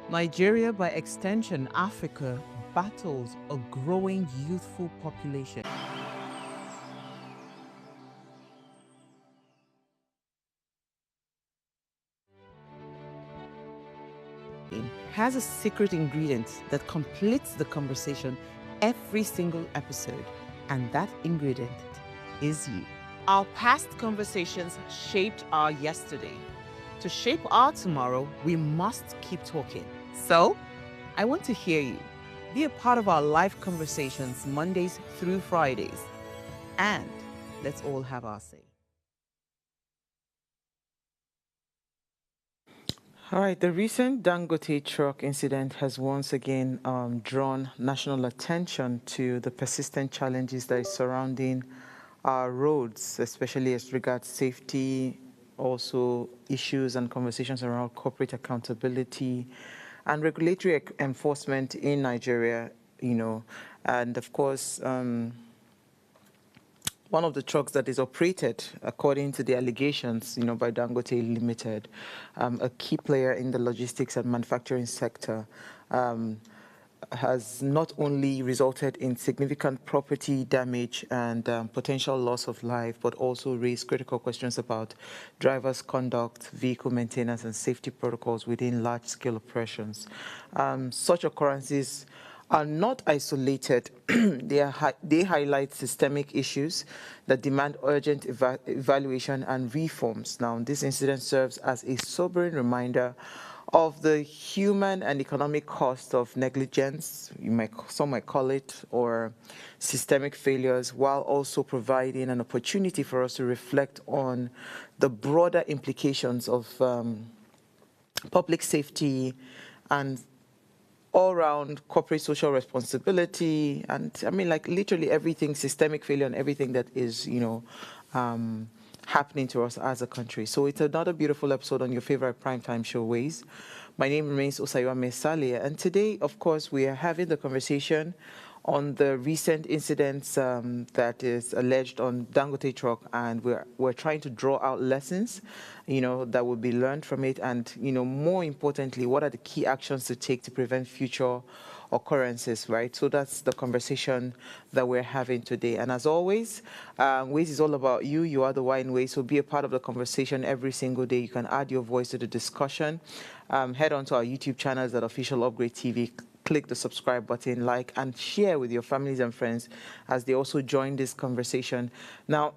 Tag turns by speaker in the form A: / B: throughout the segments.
A: Nigeria, by extension, Africa, battles a growing youthful population. Has a secret ingredient that completes the conversation every single episode, and that ingredient is you. Our past conversations shaped our yesterday. To shape our tomorrow, we must keep talking. So, I want to hear you. Be a part of our live conversations Mondays through Fridays. And let's all have our say. All right, the recent Dangote truck incident has once again drawn national attention to the persistent challenges that is surrounding our roads, especially as regards safety, also issues and conversations around corporate accountability and regulatory enforcement in Nigeria, and of course, one of the trucks that is operated, according to the allegations, by Dangote Limited, a key player in the logistics and manufacturing sector, has not only resulted in significant property damage and potential loss of life, but also raised critical questions about drivers' conduct, vehicle maintenance, and safety protocols within large-scale operations. Such occurrences are not isolated. They highlight systemic issues that demand urgent evaluation and reforms. Now, this incident serves as a sobering reminder of the human and economic cost of negligence, some might call it, or systemic failures, while also providing an opportunity for us to reflect on the broader implications of public safety and all-round corporate social responsibility, and literally everything, systemic failure and everything that is, happening to us as a country. So it's another beautiful episode on your favorite primetime show, Ways. My name remains Osayome Salia, and today, of course, we are having the conversation on the recent incidents that is alleged on Dangote truck, and we're trying to draw out lessons, that will be learned from it, and more importantly, what are the key actions to take to prevent future occurrences, right? So that's the conversation that we're having today. And as always, Ways is all about you. You are the wine Ways. So be a part of the conversation every single day. You can add your voice to the discussion. Head on to our YouTube channels at Official Upgrade TV. Click the subscribe button, like, and share with your families and friends as they also join this conversation. Now,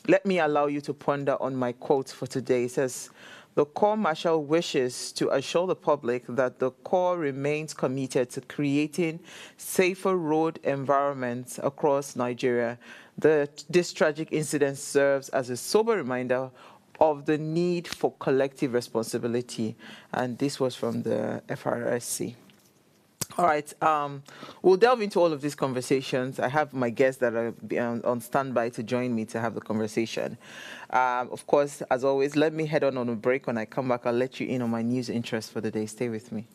A: let me allow you to ponder on my quote for today. It says, "The Corps Marshal wishes to assure the public that the Corps remains committed to creating safer road environments across Nigeria. This tragic incident serves as a sober reminder of the need for collective responsibility." And this was from the FRSC. All right, we'll delve into all of these conversations. I have my guests that are on standby to join me to have the conversation. Of course, as always, let me head on a break. When I come back, I'll let you in on my news interest for the day. Stay with me.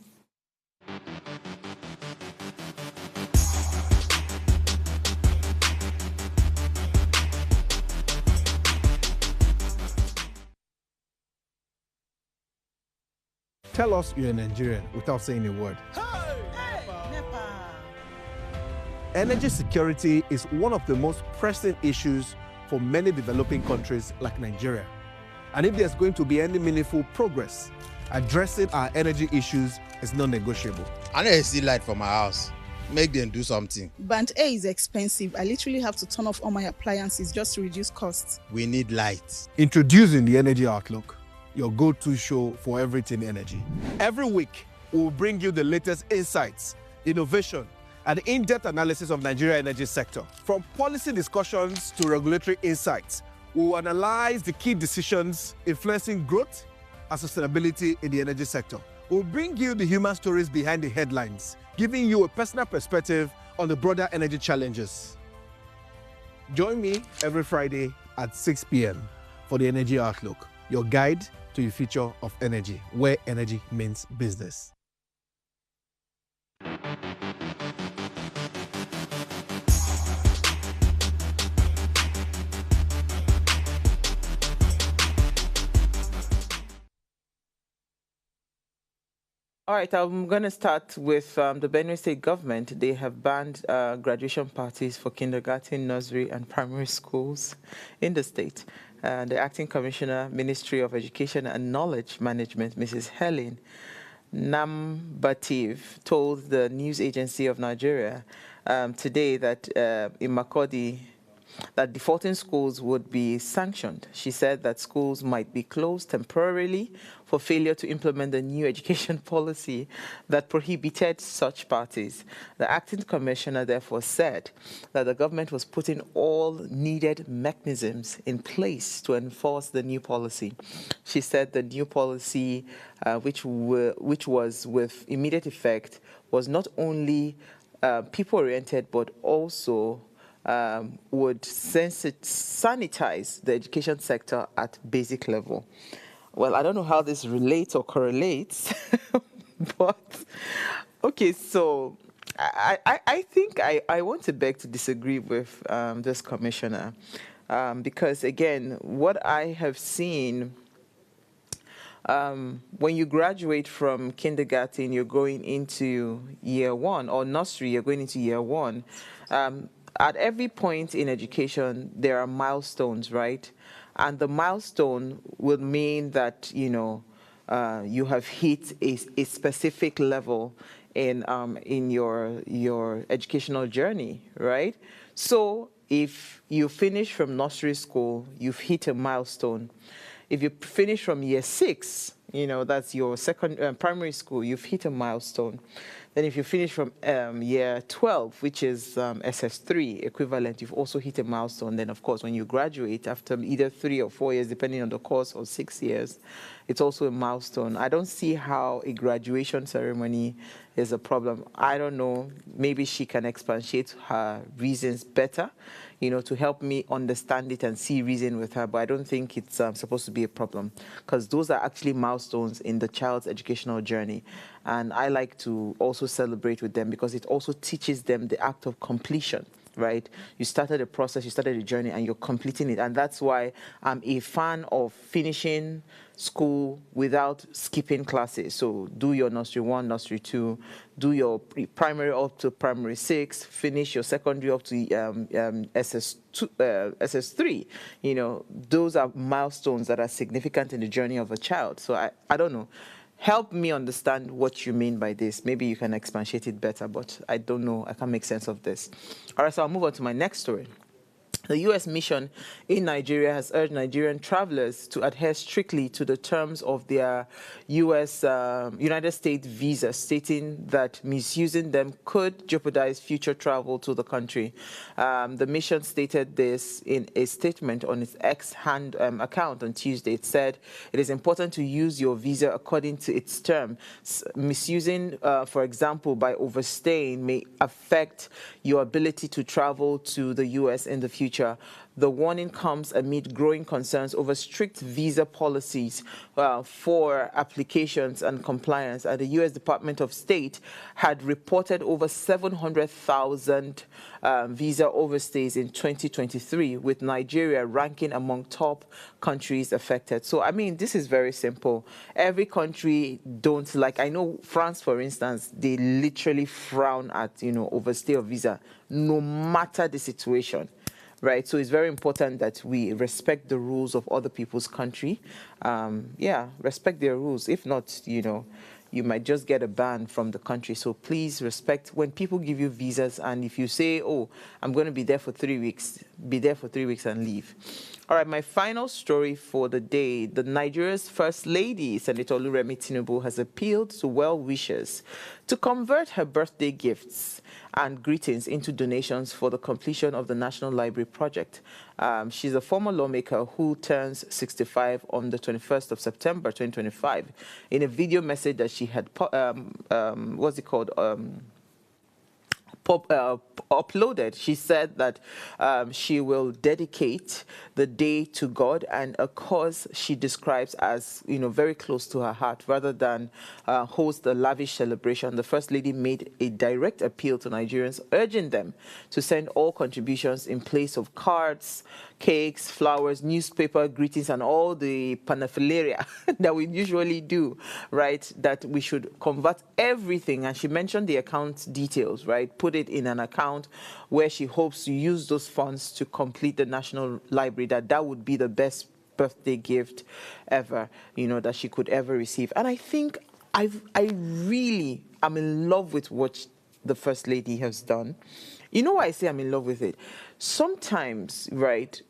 B: Tell us you're a Nigerian without saying a word. Energy security is one of the most pressing issues for many developing countries like Nigeria. And if there's going to be any meaningful progress, addressing our energy issues is non-negotiable.
C: I need to see light for my house. Make them do something.
D: Band A is expensive. I literally have to turn off all my appliances just to reduce costs.
C: We need light.
B: Introducing the Energy Outlook, your go-to show for everything energy. Every week, we'll bring you the latest insights, innovation, and in-depth analysis of Nigeria's energy sector. From policy discussions to regulatory insights, we will analyze the key decisions influencing growth and sustainability in the energy sector. We'll bring you the human stories behind the headlines, giving you a personal perspective on the broader energy challenges. Join me every Friday at 6 p.m. for the Energy Outlook, your guide to the future of energy, where energy means business.
A: All right, I'm going to start with the Benue State government. They have banned graduation parties for kindergarten, nursery, and primary schools in the state. The Acting Commissioner, Ministry of Education and Knowledge Management, Mrs. Helen Nambativ, told the news agency of Nigeria today that in Makurdi, that defaulting schools would be sanctioned. She said that schools might be closed temporarily for failure to implement the new education policy that prohibited such parties. The acting commissioner therefore said that the government was putting all needed mechanisms in place to enforce the new policy. She said the new policy, which was with immediate effect, was not only people-oriented but also would sanitize the education sector at basic level. Well, I don't know how this relates or correlates, but okay, so I think I want to beg to disagree with this commissioner because, again, what I have seen when you graduate from kindergarten, you're going into year one, or nursery, you're going into year one. At every point in education, there are milestones, right? And the milestone will mean that, you have hit a specific level in your educational journey, right? So if you finish from nursery school, you've hit a milestone. If you finish from year 6, that's your second primary school, you've hit a milestone. Then if you finish from year 12, which is SS3 equivalent, you've also hit a milestone. Then, of course, when you graduate after either 3 or 4 years, depending on the course, or 6 years, it's also a milestone. I don't see how a graduation ceremony is a problem. I don't know. Maybe she can expatiate her reasons better, to help me understand it and see reason with her. But I don't think it's supposed to be a problem because those are actually milestones in the child's educational journey. And I like to also celebrate with them because it also teaches them the act of completion. Right? You started a process, you started a journey, and you're completing it. And that's why I'm a fan of finishing school without skipping classes. So do your nursery 1, nursery 2, do your primary up to primary 6, finish your secondary up to SS2, SS3. Those are milestones that are significant in the journey of a child. So I don't know. Help me understand what you mean by this. Maybe you can expatiate it better, but I don't know. I can't make sense of this. All right, so I'll move on to my next story. The U.S. mission in Nigeria has urged Nigerian travelers to adhere strictly to the terms of their United States visa, stating that misusing them could jeopardize future travel to the country. The mission stated this in a statement on its X account on Tuesday. It said, "It is important to use your visa according to its term. Misusing, for example, by overstaying may affect your ability to travel to the U.S. in the future. The warning comes amid growing concerns over strict visa policies for applications and compliance. The U.S. Department of State had reported over 700,000 visa overstays in 2023, with Nigeria ranking among top countries affected. So, I mean, this is very simple. Every country don't like, I know France, for instance, they literally frown at, overstay of visa, no matter the situation. Right, so it's very important that we respect the rules of other people's country. Respect their rules. If not, you might just get a ban from the country. So please respect when people give you visas. And if you say, "Oh, I'm going to be there for 3 weeks," be there for 3 weeks and leave. All right, my final story for the day. Nigeria's First Lady, Senator Oluremi Tinubu, has appealed to well-wishers to convert her birthday gifts and greetings into donations for the completion of the National Library project. She's a former lawmaker who turns 65 on the 21st of September, 2025. In a video message that she had, uploaded. She said that she will dedicate the day to God and a cause she describes as, very close to her heart. Rather than host a lavish celebration, the First Lady made a direct appeal to Nigerians, urging them to send all contributions in place of cards, cakes, flowers, newspaper greetings, and all the paraphernalia that we usually do, right? That we should convert everything. And she mentioned the account details, right? Put it in an account where she hopes to use those funds to complete the National Library, that would be the best birthday gift ever, that she could ever receive. And I think I really am in love with what the First Lady has done. You know why I say I'm in love with it? Sometimes, right,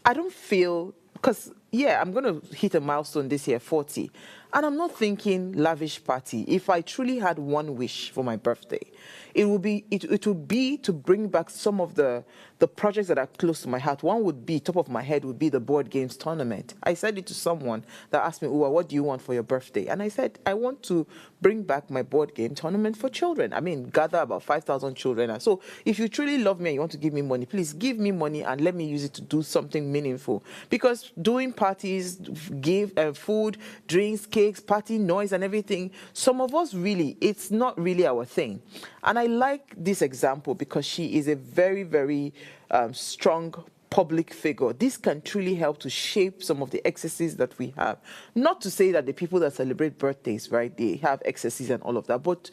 A: I don't feel, because, yeah, I'm going to hit a milestone this year, 40, and I'm not thinking lavish party. If I truly had one wish for my birthday, it would be to bring back some of the projects that are close to my heart. One would be, top of my head, would be the board games tournament. I said it to someone that asked me, Uwa, what do you want for your birthday? And I said, I want to bring back my board game tournament for children. I mean, gather about 5,000 children. And so if you truly love me and you want to give me money, please give me money and let me use it to do something meaningful. Because doing parties, give food, drinks, cakes, party, noise and everything, some of us really, it's not really our thing. And I like this example because she is a very, very strong public figure. This can truly help to shape some of the excesses that we have. Not to say that the people that celebrate birthdays, right, they have excesses and all of that, but,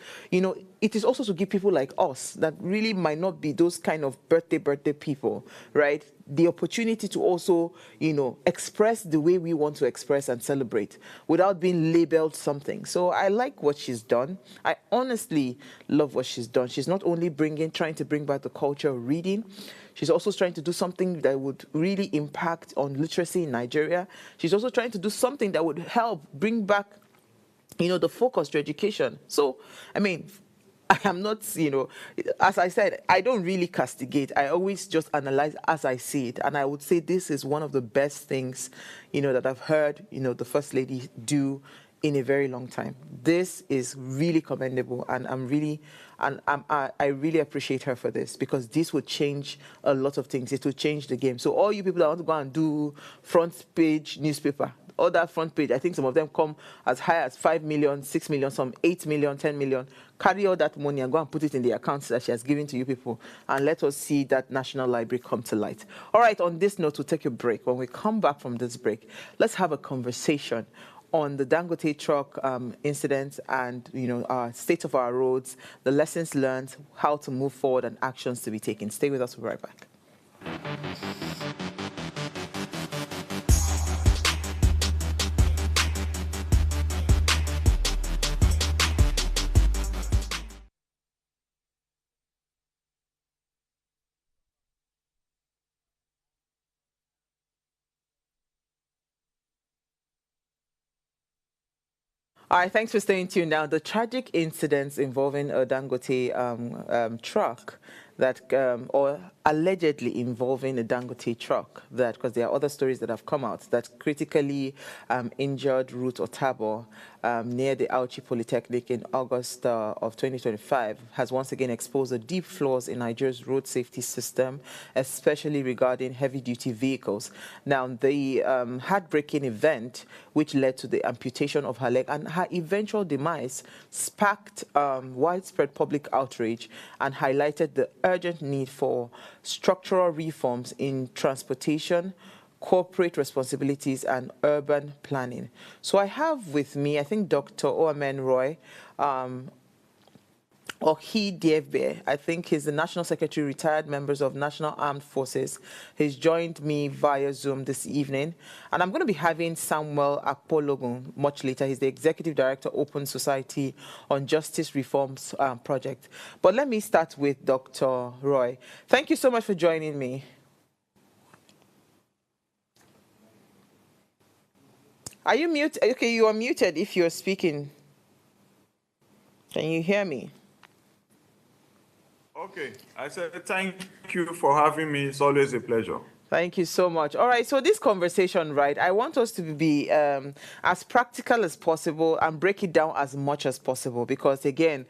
A: it is also to give people like us that really might not be those kind of birthday people, right, the opportunity to also, express the way we want to express and celebrate without being labeled something. So I like what she's done. I honestly love what she's done. She's not only trying to bring back the culture of reading, she's also trying to do something that would really impact on literacy in Nigeria. She's also trying to do something that would help bring back, the focus to education. So, I mean, I am not, as I said, I don't really castigate. I always just analyze as I see it. And I would say this is one of the best things, that I've heard, the First Lady do in a very long time. This is really commendable, and I really appreciate her for this, because this would change a lot of things. It will change the game. So all you people that want to go and do front page newspaper, all that front page, I think some of them come as high as 5 million, 6 million, some 8 million, 10 million. Carry all that money and go and put it in the accounts that she has given to you people, and let us see that National Library come to light. All right, on this note, we'll take a break. When we come back from this break, let's have a conversation on the Dangote truck incident and, our state of our roads, the lessons learned, how to move forward, and actions to be taken. Stay with us. We'll be right back. All right, thanks for staying tuned. Now, the tragic incidents involving a Dangote truck that, or allegedly involving a Dangote truck, that, because there are other stories that have come out, that critically injured Ruth Otabo near the Auchi Polytechnic in August of 2025, has once again exposed the deep flaws in Nigeria's road safety system, especially regarding heavy-duty vehicles. Now, the heartbreaking event, which led to the amputation of her leg and her eventual demise, sparked widespread public outrage and highlighted the urgent need for structural reforms in transportation, corporate responsibilities, and urban planning. So I have with me, I think, Dr. Oamen Roy, Ohi Dievbe. I think he's the National Secretary, Retired Members of National Armed Forces. He's joined me via Zoom this evening. And I'm going to be having Samuel Akpologun much later. He's the Executive Director, Open Society on Justice Reforms Project. But let me start with Dr. Roy. Thank you so much for joining me. Are you muted? Okay, you are muted if you're speaking. Can you hear me?
E: Okay, I said thank you for having me. It's always a pleasure.
A: Thank you so much. All right, so this conversation, right, I want us to be as practical as possible and break it down as much as possible because, again,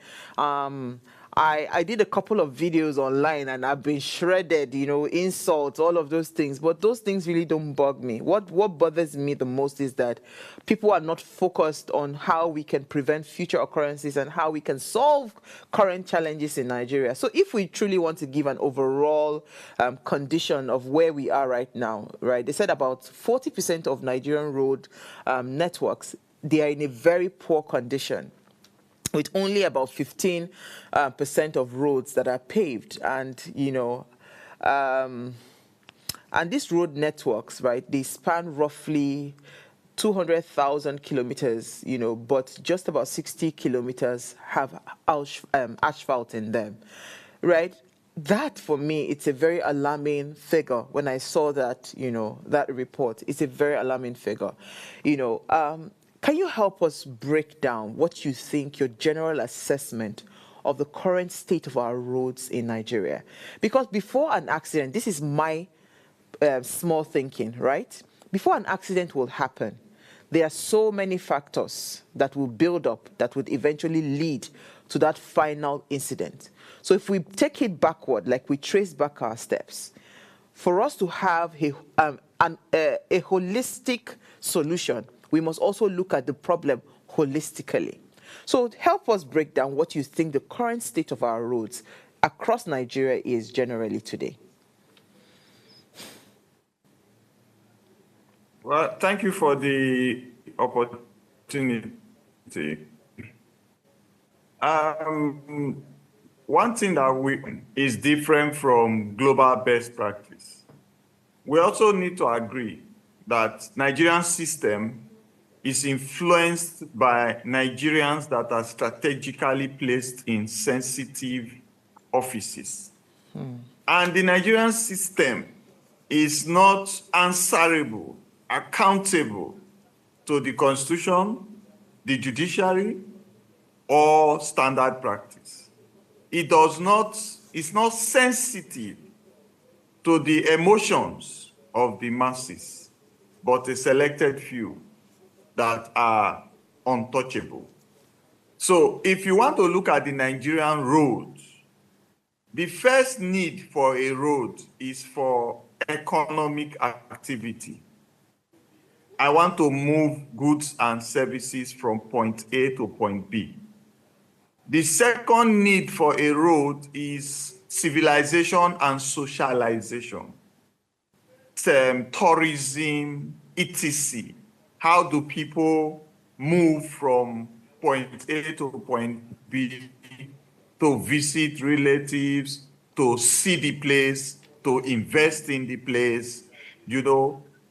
A: I did a couple of videos online and I've been shredded, insults, all of those things. But those things really don't bug me. What bothers me the most is that people are not focused on how we can prevent future occurrences and how we can solve current challenges in Nigeria. So if we truly want to give an overall condition of where we are right now, right, they said about 40% of Nigerian road networks, they are in a very poor condition, with only about 15% of roads that are paved. And, and these road networks, right, they span roughly 200,000 kilometers, but just about 60 kilometers have asphalt in them, right? That, for me, it's a very alarming figure. When I saw that, that report, it's a very alarming figure. Can you help us break down what you think, your general assessment of the current state of our roads in Nigeria? Because before an accident, this is my small thinking, right? Before an accident will happen, there are so many factors that will build up that would eventually lead to that final incident. So if we take it backward, like we trace back our steps, for us to have a holistic solution, we must also look at the problem holistically. So help us break down what you think the current state of our roads across Nigeria is generally today.
E: Well, thank you for the opportunity. One thing that is different from global best practice. We also need to agree that Nigerian system is influenced by Nigerians that are strategically placed in sensitive offices. And the Nigerian system is not answerable, accountable to the Constitution, the judiciary, or standard practice. It's not sensitive to the emotions of the masses, but a selected few that are untouchable. So if you want to look at the Nigerian roads, the first need for a road is for economic activity. I want to move goods and services from point A to point B. The second need for a road is civilization and socialization, tourism, etc. How do people move from point A to point B to visit relatives, to see the place, to invest in the place,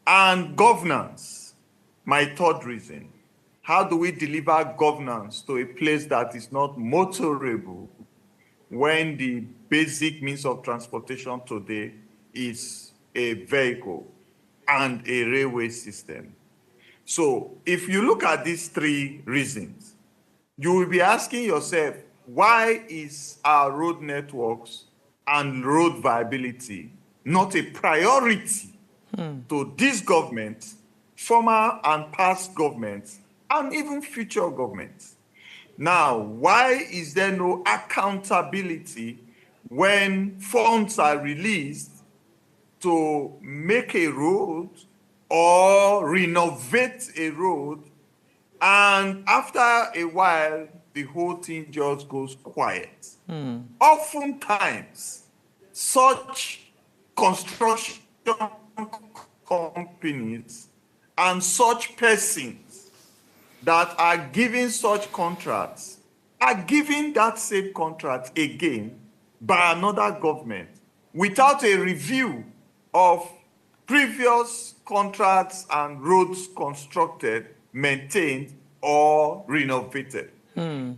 E: and governance, my third reason. How do we deliver governance to a place that is not motorable when the basic means of transportation today is a vehicle and a railway system? So if you look at these three reasons, you will be asking yourself, why is our road networks and road viability not a priority to this government, former and past governments, and even future governments? Now, why is there no accountability when funds are released to make a road or renovate a road, and after a while, the whole thing just goes quiet? Oftentimes, such construction companies and such persons that are giving such contracts are giving that same contract again by another government without a review of previous contracts and roads constructed, maintained, or renovated.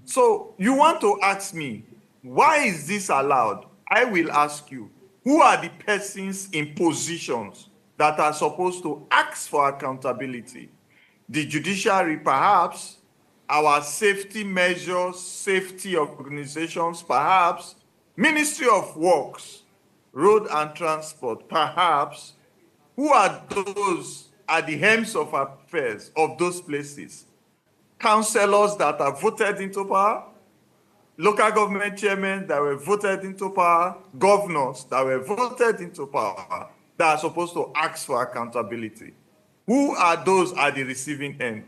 E: So you want to ask me, why is this allowed? I will ask you, who are the persons in positions that are supposed to ask for accountability? The judiciary, perhaps, our safety measures, safety organizations, perhaps, Ministry of Works, Road and Transport, perhaps. Who are those at the helms of affairs of those places? Councillors that are voted into power, local government chairmen that were voted into power, governors that were voted into power, that are supposed to ask for accountability. Who are those at the receiving end?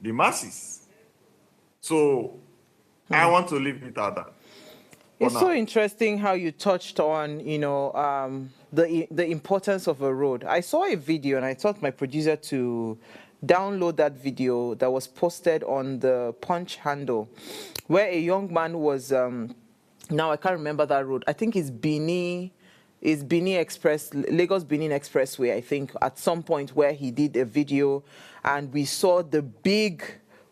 E: The masses. So I want to leave it at that.
A: It's so interesting how you touched on, the importance of a road. I saw a video and I thought my producer to download that video that was posted on the Punch handle, where a young man was, now I can't remember that road. I think it's Benin Express, Lagos Benin Expressway, I think, at some point where he did a video and we saw the big,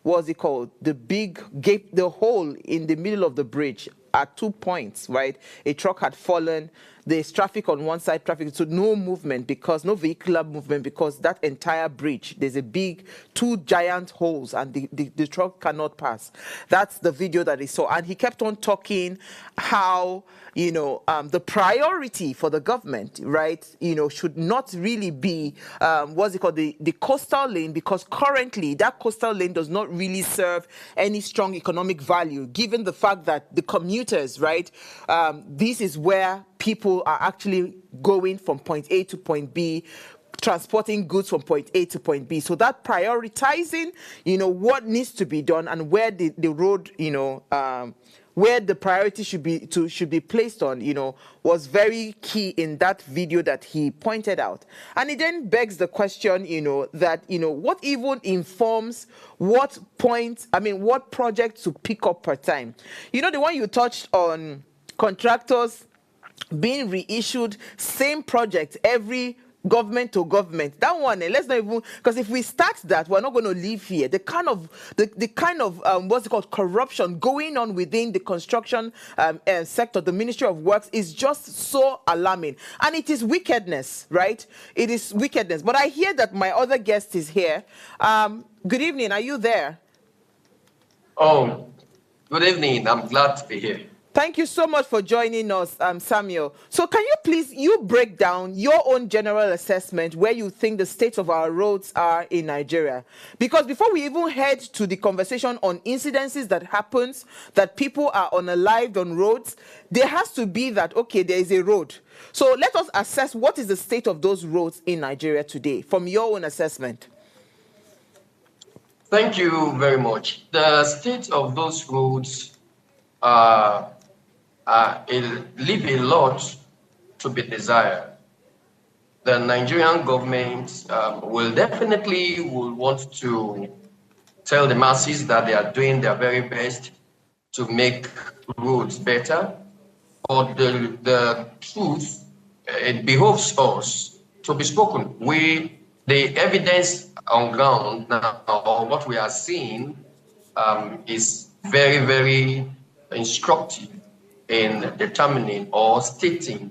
A: what's it called? The big gap, the hole in the middle of the bridge at 2 points, right? A truck had fallen. There's traffic on one side, traffic, so no movement, because no vehicular movement, because that entire bridge, there's a big, 2 giant holes and the truck cannot pass. That's the video that he saw. And he kept on talking how, the priority for the government, right, should not really be, what's it called, the coastal lane, because currently that coastal lane does not really serve any strong economic value, given the fact that the commuters, right, this is where people are actually going from point A to point B, transporting goods from point A to point B. So that prioritizing, what needs to be done and where the road, where the priority should be placed on, was very key in that video that he pointed out. And it then begs the question, that, what even informs what project to pick up per time. The one you touched on, contractors being reissued, same project every government to government. That one, let's not even, because if we start that, we're not going to live here. The kind of what's it called, corruption going on within the construction sector, the Ministry of Works, is just so alarming, and it is wickedness, right? It is wickedness. But I hear that my other guest is here. Good evening. Are you there?
F: Oh, good evening. I'm glad to be here.
A: Thank you so much for joining us, Samuel. So can you please, break down your own general assessment where you think the state of our roads are in Nigeria? Because before we even head to the conversation on incidences that happens, that people are unalived on roads, there has to be that, okay, there is a road. So let us assess what is the state of those roads in Nigeria today, from your own assessment.
F: Thank you very much. The state of those roads leave a lot to be desired. The Nigerian government will definitely want to tell the masses that they are doing their very best to make roads better. But the truth, it behoves us to be spoken. The evidence on ground now, or what we are seeing, is very, very instructive in determining or stating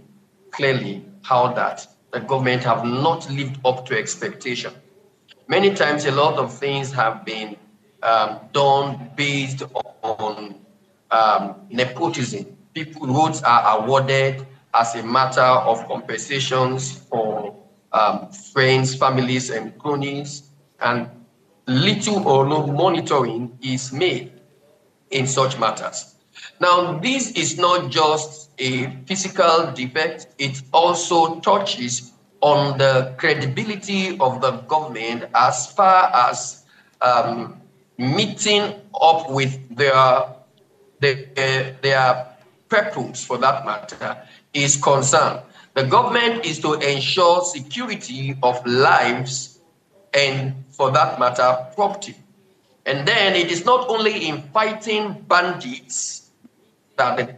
F: clearly how that the government have not lived up to expectation. Many times, a lot of things have been done based on nepotism. Roads are awarded as a matter of compensations for friends, families, and cronies, and little or no monitoring is made in such matters. Now, this is not just a physical defect, it also touches on the credibility of the government as far as meeting up with their purpose, for that matter, is concerned. The government is to ensure security of lives and, for that matter, property. And then it is not only in fighting bandits that the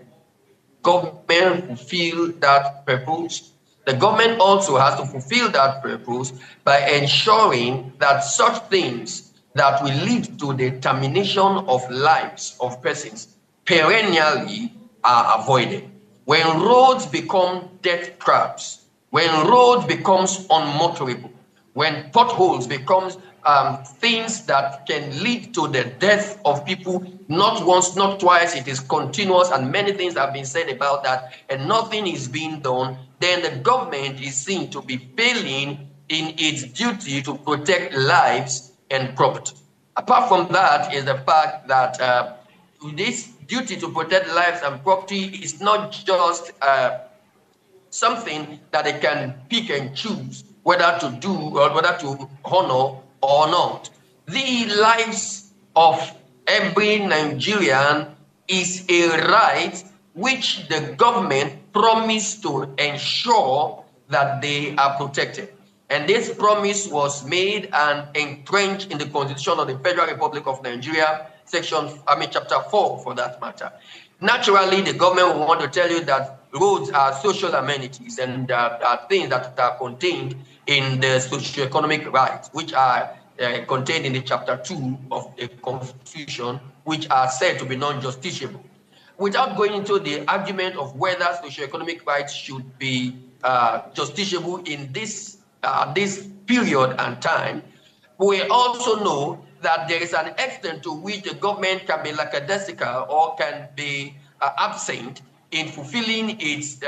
F: government fulfill that purpose. The government also has to fulfill that purpose by ensuring that such things that will lead to the termination of lives of persons perennially are avoided. When roads become death traps, when roads becomes unmotorable, when potholes becomes things that can lead to the death of people, not once, not twice, it is continuous, and many things have been said about that, and nothing is being done, then the government is seen to be failing in its duty to protect lives and property. Apart from that is the fact that duty to protect lives and property is not just something that they can pick and choose whether to do or whether to honor or not. The lives of every Nigerian is a right which the government promised to ensure that they are protected. And this promise was made and entrenched in the Constitution of the Federal Republic of Nigeria, chapter 4 for that matter. Naturally, the government will want to tell you that roads are social amenities and are things that are contained in the socio-economic rights, which are contained in the chapter 2 of the Constitution, which are said to be non-justiciable. Without going into the argument of whether socio-economic rights should be justiciable in this period and time, we also know that there is an extent to which the government can be lackadaisical or can be absent in fulfilling its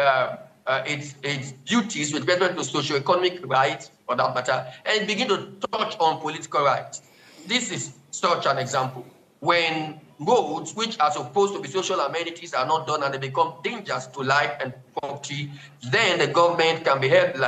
F: duties with respect to socio-economic rights, for that matter, and begin to touch on political rights. This is such an example. When roads, which are supposed to be social amenities, are not done and they become dangerous to life and property, then the government can be held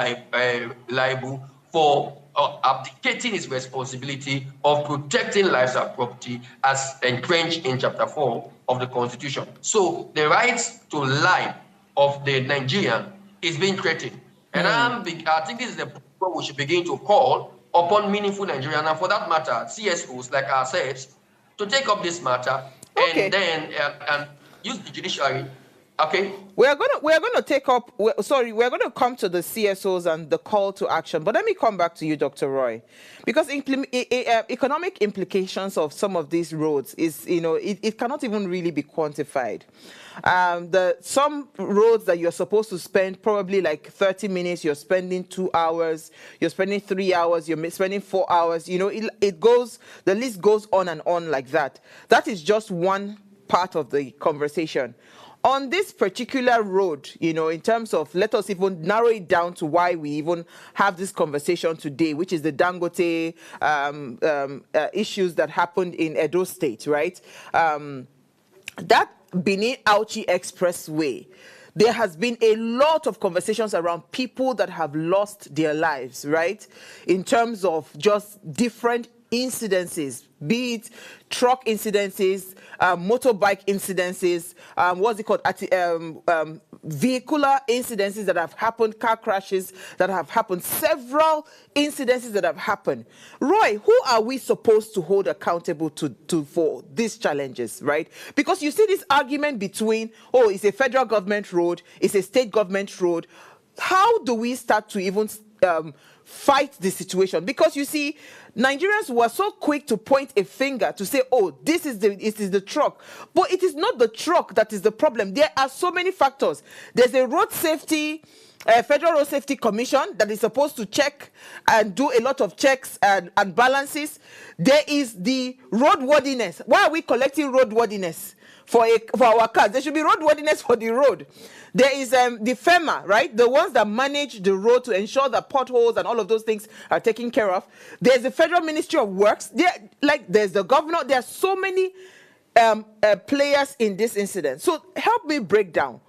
F: liable for abdicating its responsibility of protecting lives and property as entrenched in chapter 4 of the Constitution. So the rights to life of the Nigerian is being threatened. And I think this is the point we should begin to call upon meaningful Nigerians, and for that matter, CSOs like ourselves, to take up this matter and then and use the judiciary. Okay.
A: We're gonna take up. We're going to come to the CSOs and the call to action. But let me come back to you, Dr. Roy, because economic implications of some of these roads is, it cannot even really be quantified. Some roads that you're supposed to spend probably like 30 minutes, you're spending 2 hours, you're spending 3 hours, you're spending 4 hours. The list goes on and on like that. That is just one part of the conversation. On this particular road, in terms of, let us even narrow it down to why we even have this conversation today, which is the Dangote issues that happened in Edo State, right? That Benin-Auchi Expressway, there has been a lot of conversations around people that have lost their lives, right? In terms of just different incidences, be it truck incidences, motorbike incidences, vehicular incidences that have happened, car crashes that have happened, several incidences that have happened. Roy, who are we supposed to hold accountable for these challenges, right? Because you see this argument between, it's a federal government road, it's a state government road. How do we start to even fight the situation? Because you see, Nigerians were so quick to point a finger to say, it is the truck. But it is not the truck that is the problem. There are so many factors. There's a Federal Road Safety Commission that is supposed to check and do a lot of checks and balances. There is the roadworthiness. Why are we collecting roadworthiness for our cars? There should be roadworthiness for the road. There is the FEMA, right? The ones that manage the road to ensure that potholes and all of those things are taken care of. There's the Federal Ministry of Works. There's the governor. There are so many players in this incident. So help me break down.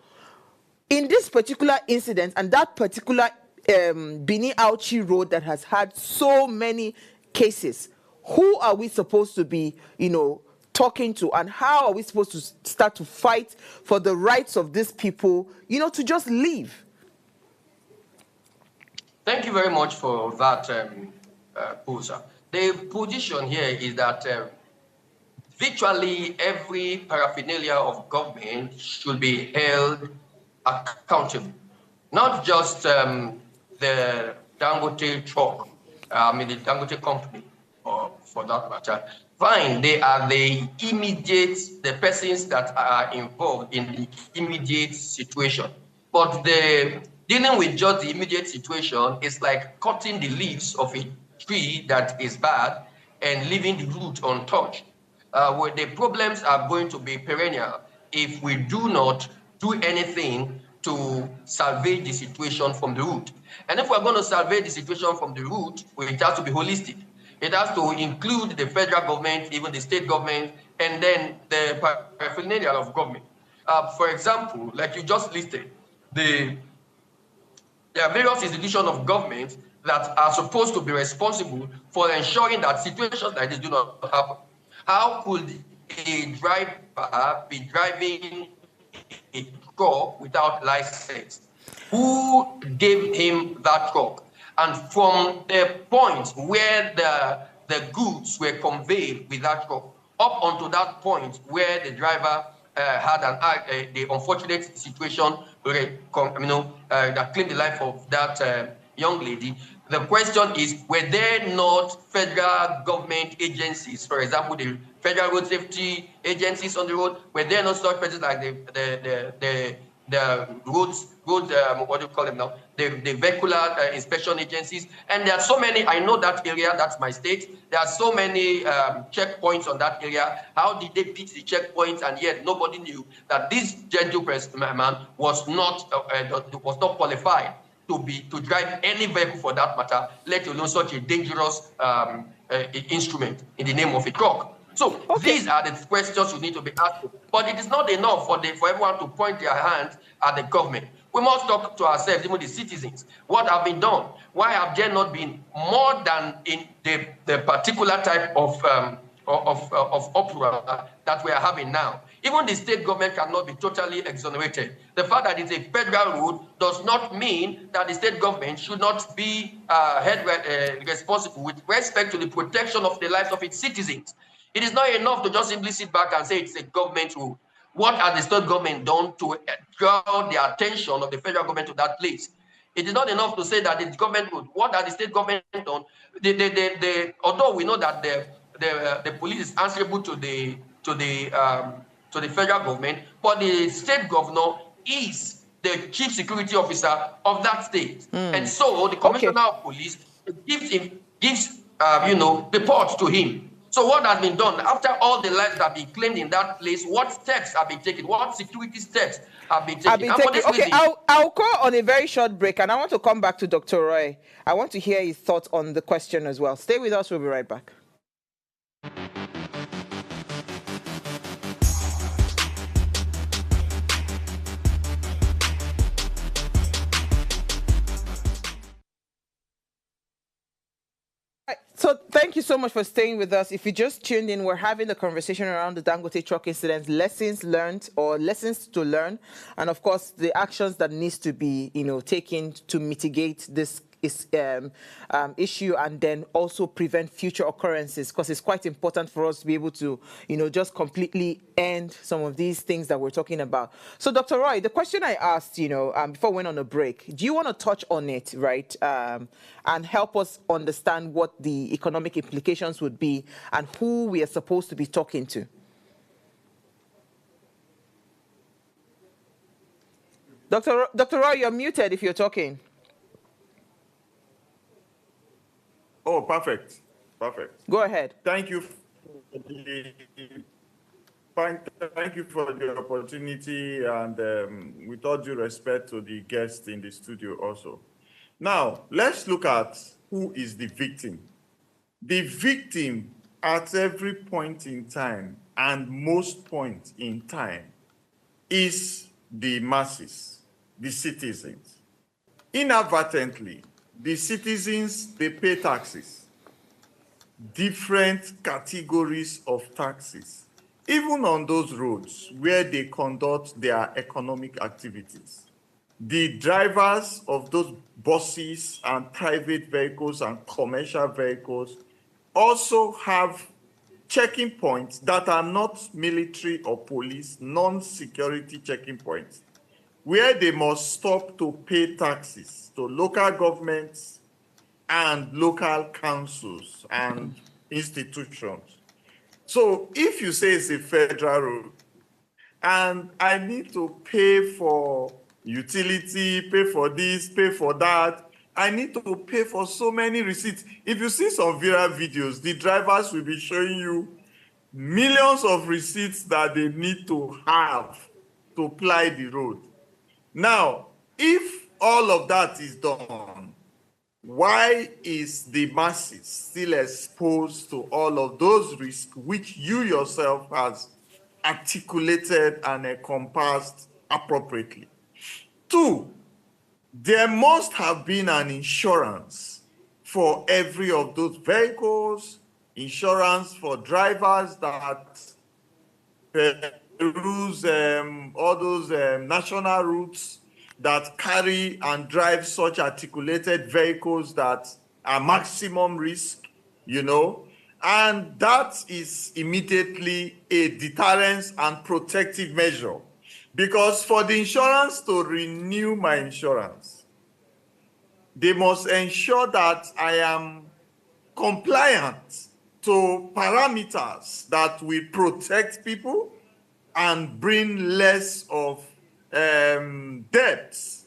A: In this particular incident and that particular Benin-Auchi road that has had so many cases, who are we supposed to be, talking to, and how are we supposed to start to fight for the rights of these people, to just live?
F: Thank you very much for that, Pusa. The position here is that virtually every paraphernalia of government should be held accountable. Not just the Dangote truck, the Dangote company, or for that matter. Fine, they are the persons that are involved in the immediate situation. But dealing with just the immediate situation is like cutting the leaves of a tree that is bad and leaving the root untouched. Where the problems are going to be perennial if we do not do anything to salvage the situation from the root. And if we're going to salvage the situation from the root, it has to be holistic. It has to include the federal government, even the state government, and then the paraphernalia of government. For example, like you just listed, there are various institutions of government that are supposed to be responsible for ensuring that situations like this do not happen. How could a driver be driving a truck without license? Who gave him that truck? And from the point where the goods were conveyed with that truck up onto that point where the driver had the unfortunate situation that claimed the life of that young lady. The question is, were there not federal government agencies, for example, the federal road safety agencies on the road? Were there not such places like the what do you call them now? The vehicular inspection agencies? And there are so many. I know that area. That's my state. There are so many checkpoints on that area. How did they pick the checkpoints, and yet nobody knew that this gentleman was not qualified to drive any vehicle for that matter, let alone such a dangerous instrument in the name of a truck? So these are the questions you need to be asking. But it is not enough for everyone to point their hands at the government. We must talk to ourselves, even the citizens. What have been done? Why have there not been more than in the particular type of opera that we are having now? Even the state government cannot be totally exonerated. The fact that it's a federal road does not mean that the state government should not be responsible with respect to the protection of the lives of its citizens. It is not enough to just simply sit back and say it's a government road. What has the state government done to draw the attention of the federal government to that place? It is not enough to say that it's government road. What has the state government done? Although we know that the police is answerable to the federal government, but the state governor is the chief security officer of that state. And so the commissioner of police gives reports to him. So what has been done after all the lives that have been claimed in that place? What steps have been taken? What security steps have been taken?
A: Okay, I'll go on a very short break, and I want to come back to Dr. Roy. I want to hear his thoughts on the question as well. Stay with us. We'll be right back. So thank you so much for staying with us. If you just tuned in, we're having the conversation around the Dangote truck incident, lessons learned or lessons to learn, and of course the actions that needs to be taken to mitigate this issue, and then also prevent future occurrences, because it's quite important for us to be able to just completely end some of these things that we're talking about. So Dr. Roy, the question I asked before we went on a break, do you want to touch on it, right, and help us understand what the economic implications would be and who we are supposed to be talking to? Dr. Roy, you're muted if you're talking.
E: Oh, perfect. Perfect.
A: Go ahead.
E: Thank you for the opportunity, and with all due respect to the guests in the studio also. Now, let's look at who is the victim. The victim at every point in time and most point in time is the masses, the citizens. Inadvertently, the citizens, they pay taxes, different categories of taxes, even on those roads where they conduct their economic activities. The drivers of those buses and private vehicles and commercial vehicles also have checking points that are not military or police, non-security checking points, where they must stop to pay taxes to local governments and local councils and institutions. So if you say it's a federal road and I need to pay for utility, pay for this, pay for that, I need to pay for so many receipts. If you see some viral videos, the drivers will be showing you millions of receipts that they need to have to ply the road. Now, if all of that is done, why is the masses still exposed to all of those risks which you yourself has articulated and encompassed appropriately? Two, there must have been an insurance for every of those vehicles, insurance for drivers that peruse all those national routes that carry and drive such articulated vehicles that are maximum risk, and that is immediately a deterrence and protective measure. Because for the insurance to renew my insurance, they must ensure that I am compliant to parameters that will protect people and bring less of debts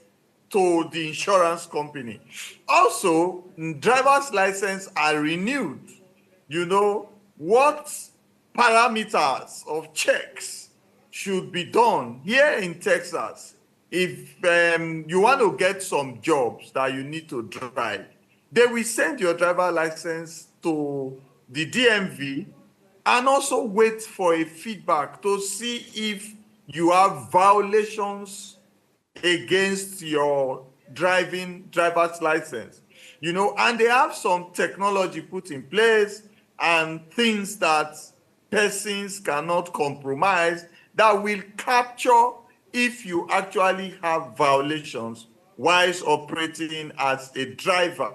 E: to the insurance company. Also, driver's license are renewed. What parameters of checks should be done here in Texas? If you want to get some jobs that you need to drive, they will send your driver license to the DMV and also wait for a feedback to see if you have violations against your driver's license. And they have some technology put in place and things that persons cannot compromise that will capture if you actually have violations whilst operating as a driver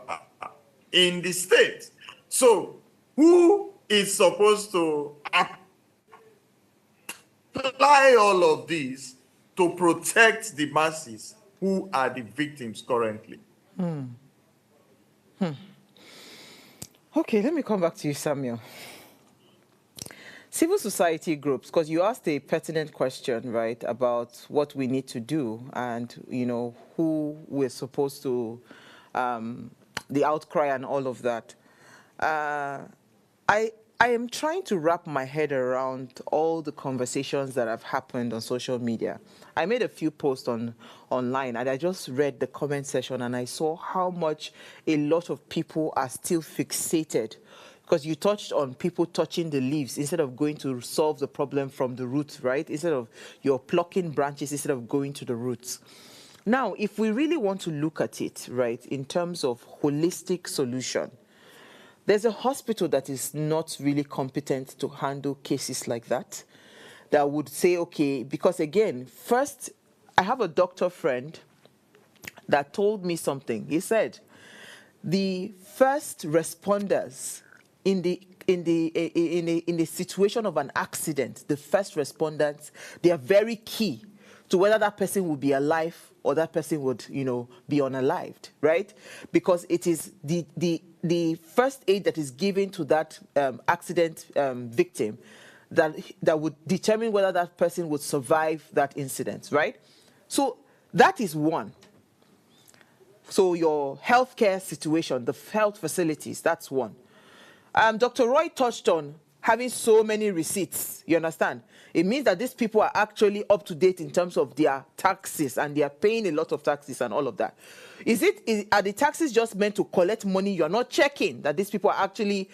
E: in the state. So who is supposed to apply all of these to protect the masses who are the victims currently?
A: Okay, let me come back to you, Samuel. Civil society groups, because you asked a pertinent question, right, about what we need to do and, who we're supposed to, the outcry and all of that. I am trying to wrap my head around all the conversations that have happened on social media. I made a few posts online and I just read the comment section and I saw how much a lot of people are still fixated, because you touched on people touching the leaves instead of going to solve the problem from the roots, right? Instead of you're plucking branches instead of going to the roots. Now, if we really want to look at it, right, in terms of holistic solution, there's a hospital that is not really competent to handle cases like that would say, okay, because again, first, I have a doctor friend that told me something. He said, the first responders in the situation of an accident, the first responders, they are very key to whether that person will be alive or that person would, be unalived, right? Because it is the first aid that is given to that accident victim that would determine whether that person would survive that incident, right? So that is one. So your healthcare situation, the health facilities, that's one. Dr. Roy touched on having so many receipts, you understand? It means that these people are actually up to date in terms of their taxes and they are paying a lot of taxes and all of that. Are the taxes just meant to collect money? You're not checking that these people are actually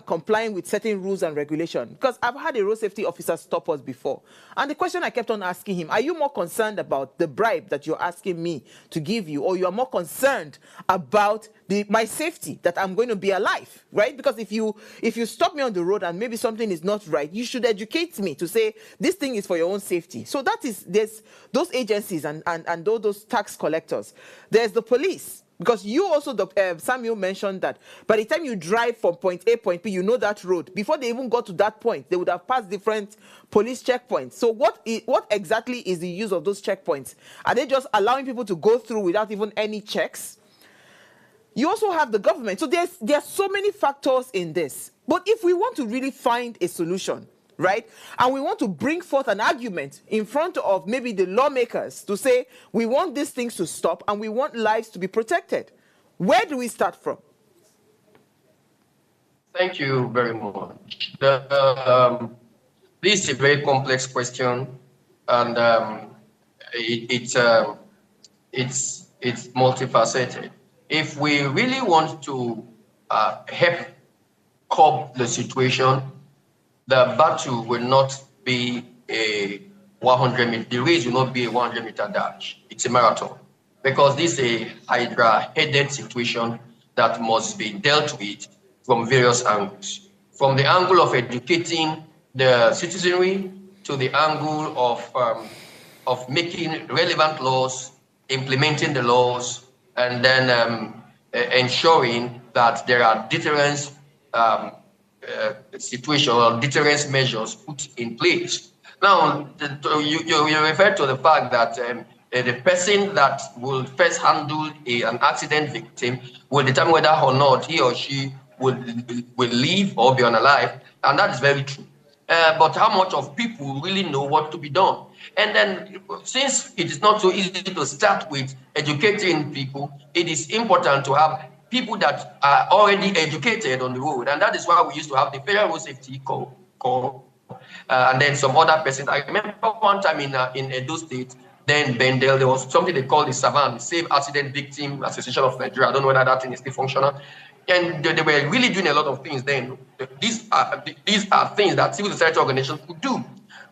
A: complying with certain rules and regulations? Because I've had a road safety officer stop us before. And the question I kept on asking him, are you more concerned about the bribe that you're asking me to give you, or you are more concerned about my safety, that I'm going to be alive, right? Because if you stop me on the road and maybe something is not right, you should educate me to say, this thing is for your own safety. So there's those agencies and those tax collectors. There's the police. Because you also, Samuel mentioned that by the time you drive from point A, point B, you know that road. Before they even got to that point, they would have passed different police checkpoints. So what exactly is the use of those checkpoints? Are they just allowing people to go through without even any checks? You also have the government. So there are so many factors in this. But if we want to really find a solution, right? And we want to bring forth an argument in front of maybe the lawmakers to say, we want these things to stop and we want lives to be protected. Where do we start from?
F: Thank you very much. This is a very complex question, and it's multifaceted. if we really want to help curb the situation, the battle will not be a 100-meter, the race will not be a 100-meter dash. It's a marathon. Because this is a hydra-headed situation that must be dealt with from various angles. From the angle of educating the citizenry to the angle of making relevant laws, implementing the laws, and then ensuring that there are deterrence situation or deterrence measures put in place. Now, you refer to the fact that the person that will first handle an accident victim will determine whether or not he or she will live or be unalive, and that is very true. But how much of people really know what to be done? And then, since it is not so easy to start with educating people, it is important to have people that are already educated on the road. And that is why we used to have the Federal Road Safety Corps, and then some other persons. I remember one time in Edo State, then Bendel, there was something they called the SAVAN, the Save Accident Victim Association of Nigeria. I don't know whether that thing is still functional. And they were really doing a lot of things then. These are things that civil society organizations could do.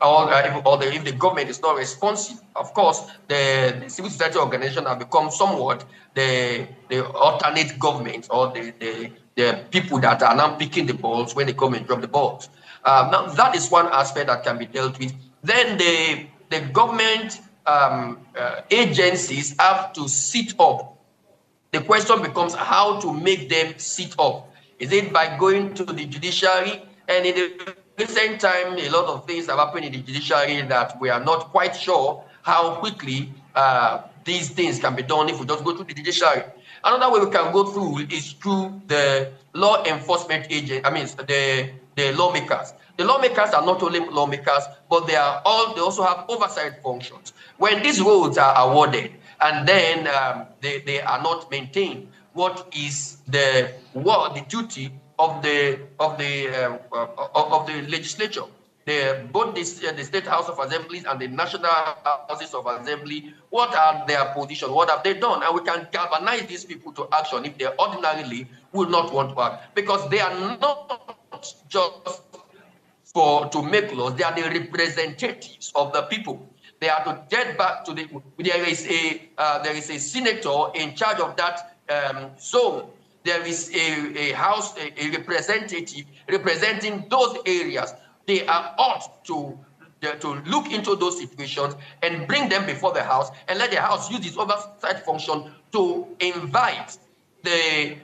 F: If the government is not responsive, of course, the civil society organization have become somewhat the alternate government, or the people that are now picking the balls when the government drop the balls. Now, that is one aspect that can be dealt with. Then the government agencies have to sit up. The question becomes how to make them sit up. Is it by going to the judiciary? And in the recent time, a lot of things have happened in the judiciary that we are not quite sure how quickly these things can be done if we just go through the judiciary. Another way we can go through is through the law enforcement agent. I mean, the lawmakers. The lawmakers are not only lawmakers, but they also have oversight functions. When these roads are awarded and then they are not maintained, what is the duty of the legislature? Both the State House of Assemblies and the National Houses of Assembly, what are their positions? What have they done? And we can galvanize these people to action if they ordinarily will not want to act, because they are not just to make laws, they are the representatives of the people. They are to get back to there is a senator in charge of that zone. There is a house, a representative representing those areas. They are ought to look into those situations and bring them before the House, and let the House use its oversight function to invite the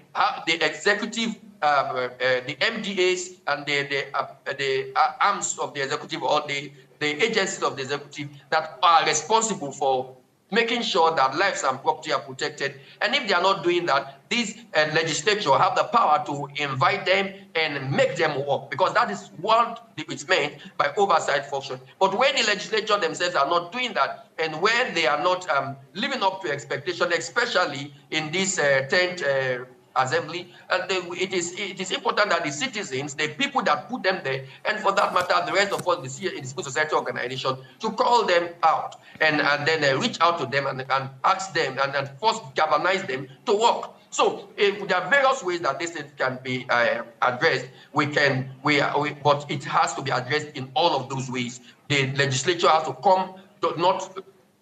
F: executive, the MDAs and the arms of the executive, or the agencies of the executive that are responsible for making sure that lives and property are protected. And if they are not doing that, this legislature have the power to invite them and make them work, because that is what it's meant by oversight function. But when the legislature themselves are not doing that, and when they are not living up to expectation, especially in this 10th assembly, it is important that the citizens, the people that put them there, and for that matter, the rest of us, the civil society organization, to call them out and then reach out to them and ask them and first galvanize them to work. So there are various ways that this can be addressed. But it has to be addressed in all of those ways. The legislature has to come not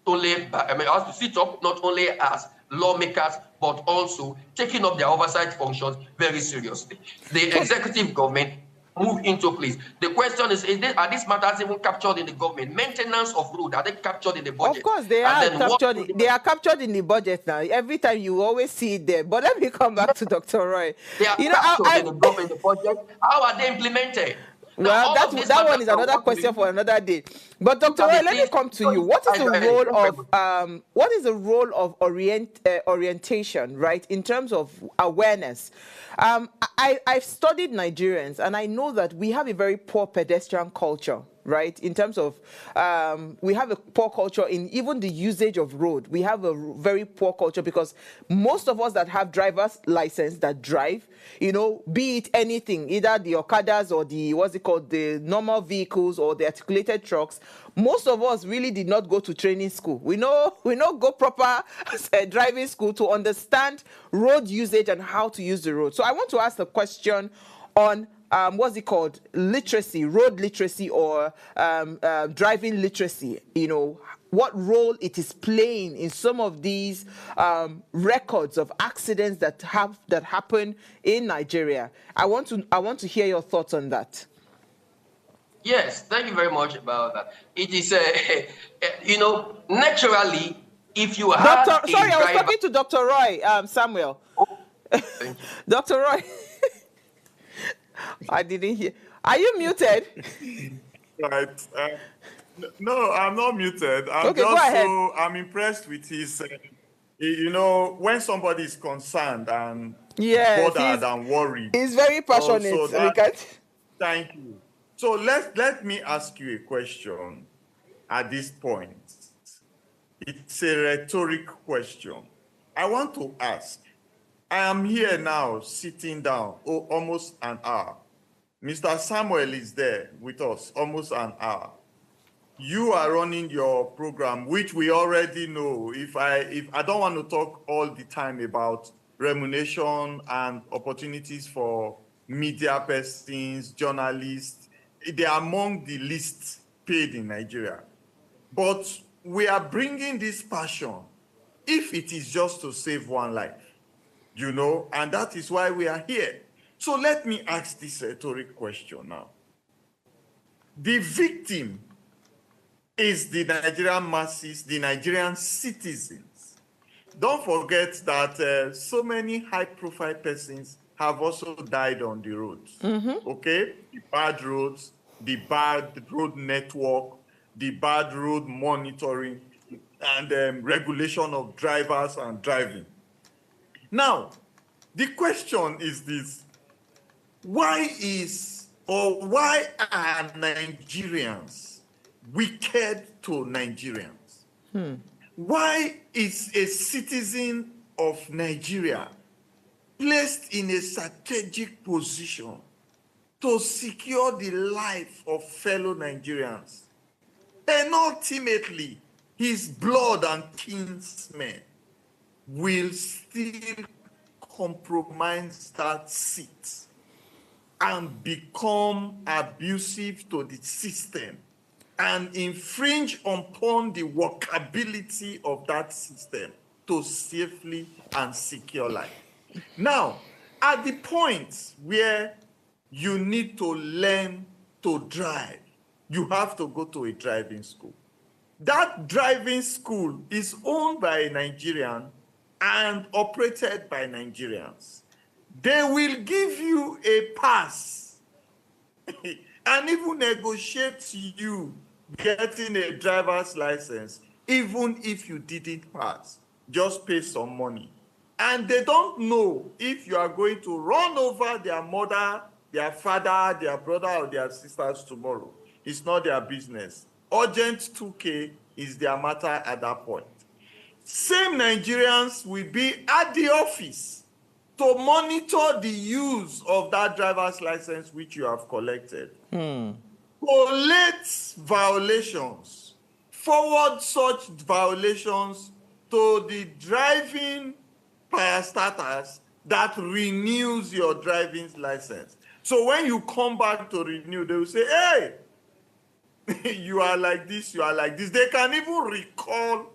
F: only, has to sit up not only as lawmakers, but also taking up their oversight functions very seriously. The executive government move into place. The question is are these matters even captured in the government? Maintenance of road, are they captured in the budget?
A: Of course, they are captured. They are captured in the budget now. Every time you always see it there. But let me come back to Dr. Roy.
F: They are captured in the government, the budget. How are they implemented?
A: Well, that one is another question for another day. But Dr. Roy, let me come to you. What is the role of orientation, right, in terms of awareness? I've studied Nigerians, and I know that we have a very poor pedestrian culture. right? In terms of, we have a poor culture in even the usage of road. We have a very poor culture because most of us that have driver's license that drive, be it anything, either the Okadas or the normal vehicles or the articulated trucks, most of us really did not go to training school. We know go proper driving school to understand road usage and how to use the road. So I want to ask a question on literacy, road literacy, or driving literacy. What role it is playing in some of these records of accidents that happen in Nigeria. I want to hear your thoughts on that.
F: Yes, thank you very much about that. It is naturally, if you have
A: I was talking to Dr. Roy Samuel.
F: Thank you.
A: Dr. Roy. I didn't hear. Are you muted?
E: Right. No, I'm not muted.
A: Go ahead.
E: I'm impressed with his, when somebody is concerned and bothered and worried.
A: He's very passionate.
E: Thank you. So let me ask you a question at this point. It's a rhetoric question. I want to ask. I am here now, sitting down, almost an hour. Mr. Samuel is there with us, almost an hour. You are running your program, which we already know. If I don't want to talk all the time about remuneration and opportunities for media persons, journalists, they are among the least paid in Nigeria. But we are bringing this passion, if it is just to save one life. And that is why we are here. So let me ask this rhetoric question now. The victim is the Nigerian masses, the Nigerian citizens. Don't forget that so many high-profile persons have also died on the roads. Okay? The bad roads, the bad road network, the bad road monitoring, and regulation of drivers and driving. Now, the question is this: why are Nigerians wicked to Nigerians? Why is a citizen of Nigeria placed in a strategic position to secure the life of fellow Nigerians, and ultimately his blood and kinsmen will still compromise that seat and become abusive to the system and infringe upon the workability of that system to safely and secure life? Now, at the point where you need to learn to drive, you have to go to a driving school. That driving school is owned by a Nigerian and operated by Nigerians. They will give you a pass and even negotiate you getting a driver's license, even if you didn't pass. Just pay some money. And they don't know if you are going to run over their mother, their father, their brother, or their sisters tomorrow. It's not their business. Urgent 2K is their matter at that point. Same Nigerians will be at the office to monitor the use of that driver's license which you have collected. Collect violations, forward such violations to the driving parastatals that renews your driving license. So when you come back to renew, they will say, hey, you are like this, you are like this. They can even recall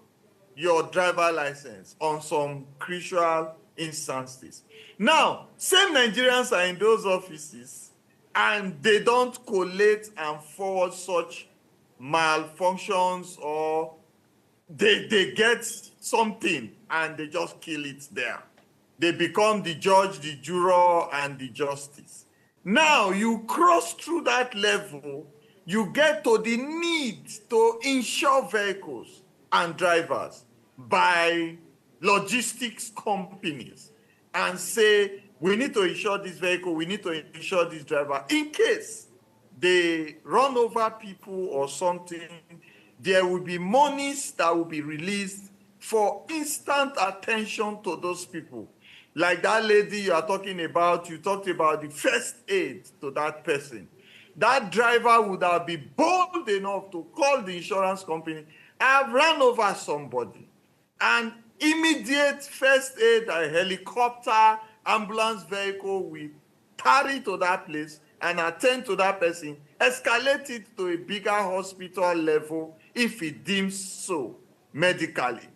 E: your driver license on some crucial instances. Now, same Nigerians are in those offices and they don't collate and forward such malfunctions, or they get something and they just kill it there. They become the judge, the juror, and the justice. Now you cross through that level, you get to the need to insure vehicles and drivers by logistics companies and say, we need to insure this vehicle, we need to insure this driver in case they run over people or something, there will be monies that will be released for instant attention to those people. Like that lady you are talking about, you talked about the first aid to that person. That driver would have been bold enough to call the insurance company. I've run over somebody. And immediate first aid, a helicopter, ambulance vehicle will carry to that place and attend to that person, escalate it to a bigger hospital level if it deems so medically.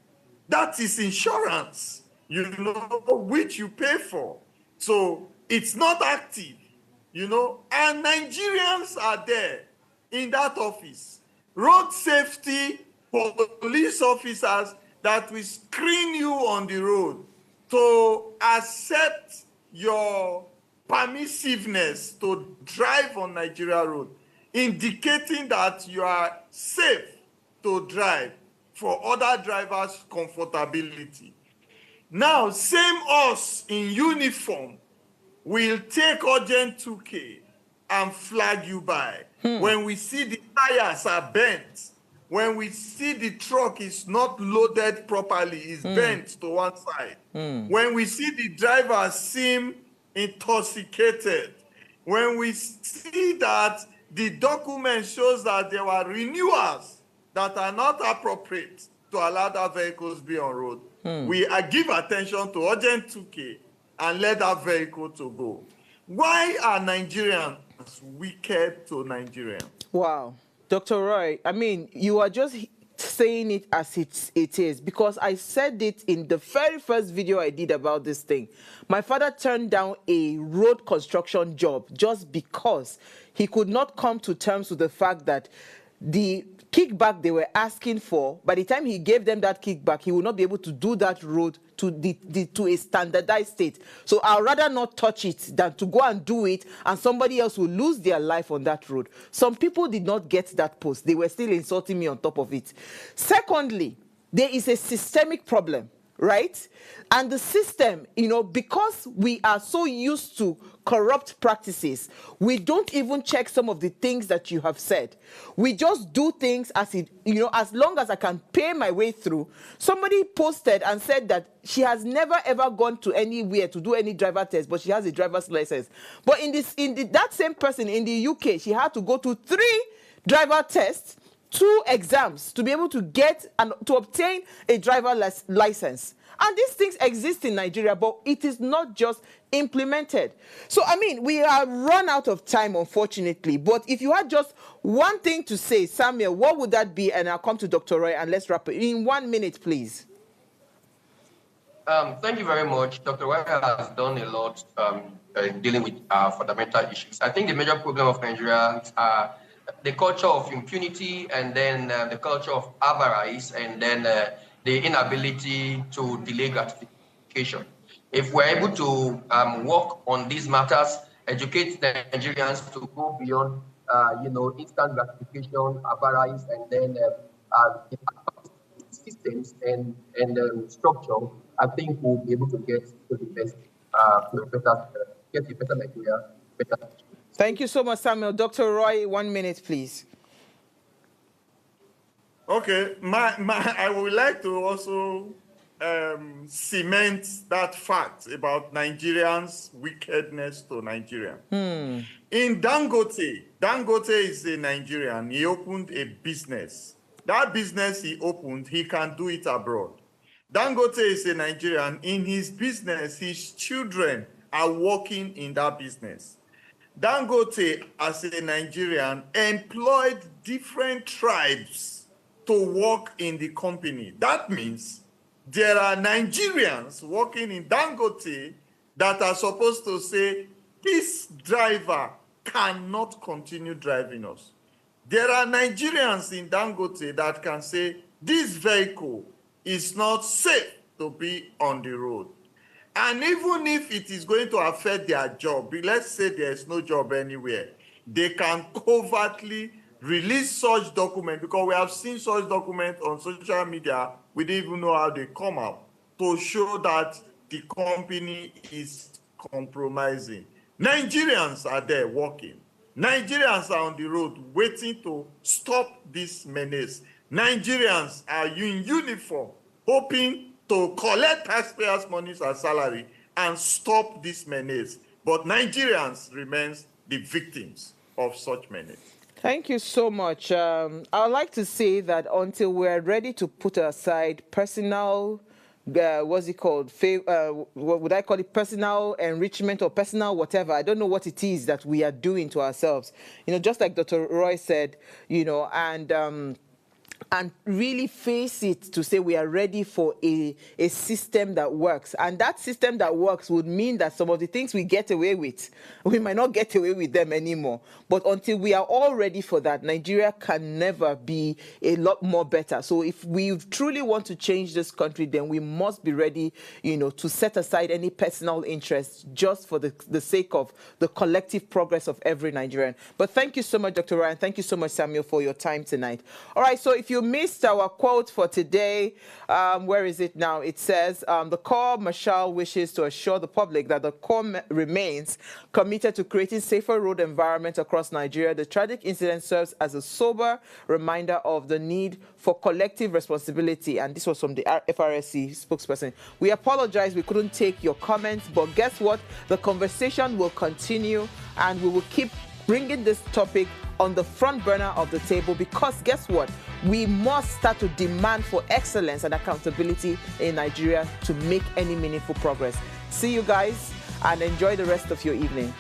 E: That is insurance, which you pay for. So it's not active, and Nigerians are there in that office. Road safety police officers that will screen you on the road to accept your permissiveness to drive on Nigeria road, indicating that you are safe to drive for other drivers' comfortability. Now, same us in uniform will take urgent 2K and flag you by. When we see the tires are bent, when we see the truck is not loaded properly, is bent to one side, when we see the driver seem intoxicated, when we see that the document shows that there were renewals that are not appropriate to allow that vehicles be on road, we give attention to urgent 2K and let that vehicle to go. Why are Nigerians wicked to Nigerians?
A: Wow. Dr. Roy, I mean, you are just saying it as it is, because I said it in the very first video I did about this thing. My father turned down a road construction job just because he could not come to terms with the fact that the kickback they were asking for, by the time he gave them that kickback, he would not be able to do that road to a standardized state. So I'd rather not touch it than to go and do it, and somebody else will lose their life on that road. Some people did not get that post. They were still insulting me on top of it. Secondly, there is a systemic problem, right? And the system, because we are so used to corrupt practices, we don't even check some of the things that you have said. We just do things as as long as I can pay my way through. Somebody posted and said that she has never ever gone to anywhere to do any driver test, but she has a driver's license. But that same person in the UK, she had to go to 3 driver tests, 2 exams to be able to get and to obtain a driver license. And these things exist in Nigeria, but it is not just implemented. So, I mean, we are run out of time, unfortunately. But if you had just one thing to say, Samuel, what would that be? And I'll come to Dr. Roy and let's wrap it in 1 minute, please.
F: Thank you very much. Dr. Roy has done a lot dealing with fundamental issues. I think the major problem of Nigeria is the culture of impunity, and then the culture of avarice, and then the inability to delay gratification. If we're able to work on these matters, educate the Nigerians to go beyond, instant gratification, avarice, and then systems and structure, I think we'll be able to get to the best, get a better Nigeria, better.
A: Thank you so much, Samuel. Dr. Roy, 1 minute, please.
E: Okay, I would like to also cement that fact about Nigerians' wickedness to Nigeria. In Dangote is a Nigerian. He opened a business. That business he opened, he can do it abroad. Dangote is a Nigerian. In his business, his children are working in that business. Dangote, as a Nigerian, employed different tribes to work in the company. That means there are Nigerians working in Dangote that are supposed to say, this driver cannot continue driving us. There are Nigerians in Dangote that can say, this vehicle is not safe to be on the road. And even if it is going to affect their job, let's say there is no job anywhere, they can covertly release such document, because we have seen such document on social media, we don't even know how they come out, to show that the company is compromising. Nigerians are there working. Nigerians are on the road waiting to stop this menace. Nigerians are in uniform, hoping to collect taxpayers' money as salary and stop this menace. But Nigerians remain the victims of such menace.
A: Thank you so much. I would like to say that until we're ready to put aside personal, what's it called? What would I call it? Personal enrichment or personal whatever. I don't know what it is that we are doing to ourselves. You know, just like Dr. Roy said, you know, and really face it to say we are ready for a system that works. And that system that works would mean that some of the things we get away with, we might not get away with them anymore. But until we are all ready for that, Nigeria can never be a lot more better. So if we truly want to change this country, then we must be ready, you know, to set aside any personal interests just for the sake of the collective progress of every Nigerian. But thank you so much, Dr. Ryan. Thank you so much, Samuel, for your time tonight. All right, so if you missed our quote for today, where is it now? It says, the Corps Marshal wishes to assure the public that the Corps remains committed to creating safer road environments across Nigeria. The tragic incident serves as a sober reminder of the need for collective responsibility. And this was from the FRSC spokesperson. We apologize we couldn't take your comments, but guess what? The conversation will continue and we will keep bringing this topic on the front burner of the table, because guess what? We must start to demand for excellence and accountability in Nigeria to make any meaningful progress. See you guys and enjoy the rest of your evening.